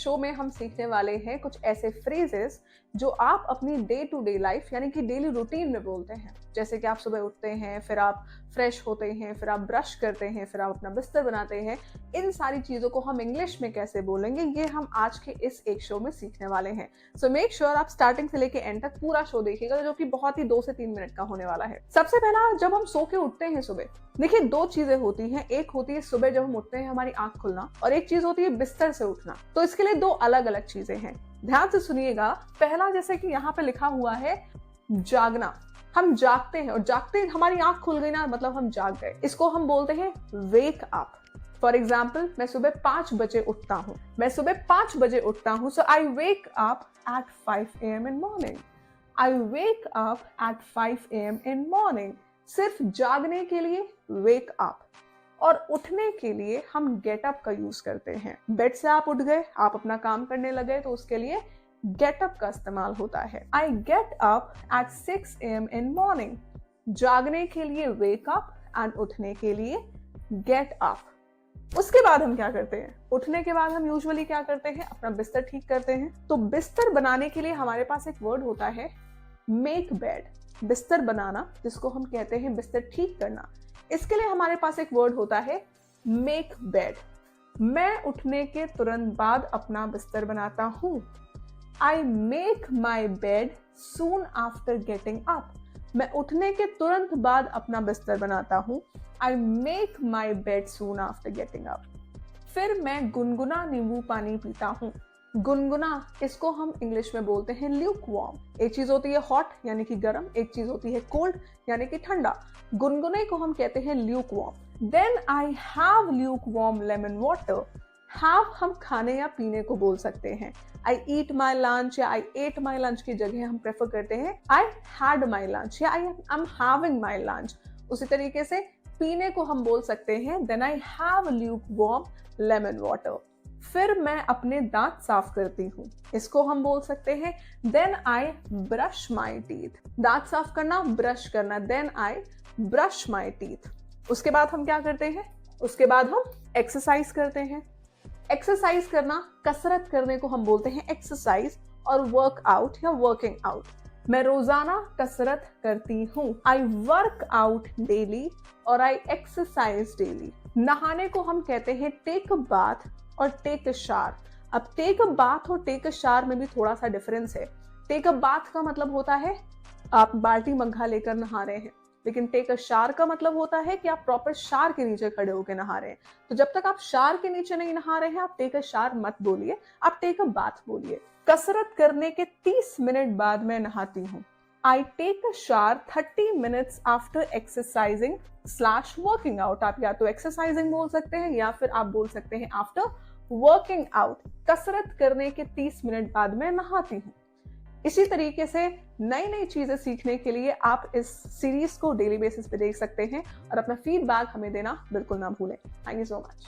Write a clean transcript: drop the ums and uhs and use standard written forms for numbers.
Show में हम सीखने वाले हैं कुछ ऐसे फ्रेजेस जो आप अपनी डे टू डे लाइफ यानी कि डेली रूटीन में बोलते हैं। जैसे कि आप सुबह उठते हैं, फिर आप फ्रेश होते हैं, फिर आप ब्रश करते हैं, फिर आप अपना बिस्तर बनाते हैं। इन सारी चीज़ों को हम इंग्लिश में कैसे बोलेंगे, ये हम आज के इस एक शो में सीखने वाले हैं। सो मेक श्योर आप स्टार्टिंग से लेके एंड तक पूरा शो देखिएगा, जो कि बहुत ही 2 से 3 मिनट का होने वाला है। सबसे पहला, जब हम सो के उठते हैं सुबह, देखिए 2 चीजें होती हैं। एक होती है सुबह जब हम उठते हैं हमारी आंख खुलना, और एक चीज होती है बिस्तर से उठना। तो इसके लिए 2 अलग अलग चीजें हैं, ध्यान से सुनिएगा। पहला, जैसे कि यहाँ पे लिखा हुआ है जागना, हम जागते हैं और जागते हमारी आंख खुल गई ना, मतलब हम जाग गए। इसको हम बोलते हैं वेक अप। फॉर एग्जाम्पल, मैं सुबह 5 बजे उठता हूँ, मैं सुबह 5 बजे उठता हूँ। So I wake up at 5 AM in morning. I wake up at 5 AM in morning. सिर्फ जागने के लिए वेक अप, और उठने के लिए हम गेट अप का यूज करते हैं। बेड से आप उठ गए, आप अपना काम करने लगे, तो उसके लिए गेट अप का इस्तेमाल होता है। I get up at 6 AM in morning. जागने के लिए वेक अप एंड उठने के लिए गेट अप। उसके बाद हम क्या करते हैं? उठने के बाद हम यूजुअली क्या करते हैं? अपना बिस्तर ठीक करते हैं। तो बिस्तर बनाने के लिए हमारे पास एक वर्ड होता है मेक बेड। बिस्तर बनाना, जिसको हम कहते हैं बिस्तर ठीक करना, इसके लिए हमारे पास एक वर्ड होता है मेक बेड। मैं उठने के तुरंत बाद अपना बिस्तर बनाता हूं। I make my bed soon after getting up. मैं उठने के तुरंत बाद अपना बिस्तर बनाता हूं। I make my bed soon after getting up. फिर मैं गुनगुना नींबू पानी पीता हूं। गुनगुना, इसको हम इंग्लिश में बोलते हैं ल्यूक वार्म। एक चीज होती है हॉट यानी कि गर्म, एक चीज होती है कोल्ड यानी कि ठंडा। गुनगुने को हम कहते हैं lukewarm. Then I have lukewarm lemon water. Have हम खाने या पीने को बोल सकते हैं। आई ईट माई लंच या आई एट माई लंच की जगह हम प्रेफर करते हैं आई हैड माई लंच या I am having my lunch. उसी तरीके से पीने को हम बोल सकते हैं then I have lukewarm lemon water. फिर मैं अपने दांत साफ करती हूँ, इसको हम बोल सकते हैं then I brush my teeth. दांत साफ करना, ब्रश करना, then I brush my teeth. उसके बाद हम क्या करते हैं? उसके बाद हम एक्सरसाइज करते हैं। एक्सरसाइज करना, कसरत करने को हम बोलते हैं एक्सरसाइज, और वर्कआउट या वर्किंग आउट। मैं रोजाना कसरत करती हूँ। आई वर्क आउट डेली और आई एक्सरसाइज डेली। नहाने को हम कहते हैं टेक अ बाथ और टेक अ शावर। अब टेक अ बाथ और टेक अ शावर में भी थोड़ा सा डिफरेंस है। टेक अ बाथ का मतलब होता है आप बाल्टी मग्घा लेकर नहा रहे हैं, लेकिन टेक अ शावर का मतलब होता है कि आप प्रॉपर शावर के नीचे खड़े होकर नहा रहे हैं। तो जब तक आप शावर के नीचे नहीं नहा रहे हैं, आप टेक अ शावर मत बोलिए, आप टेक अ बाथ बोलिए। कसरत करने के 30 मिनट बाद मैं नहाती हूँ। I take a shower 30 minutes after exercising slash working out. आप या तो एक्सरसाइजिंग बोल सकते हैं या फिर आप बोल सकते हैं आफ्टर वर्किंग आउट। कसरत करने के 30 मिनट बाद मैं नहाती हूँ। इसी तरीके से नई नई चीजें सीखने के लिए आप इस सीरीज को डेली बेसिस पे देख सकते हैं, और अपना फीडबैक हमें देना बिल्कुल ना भूलें। Thank you so much.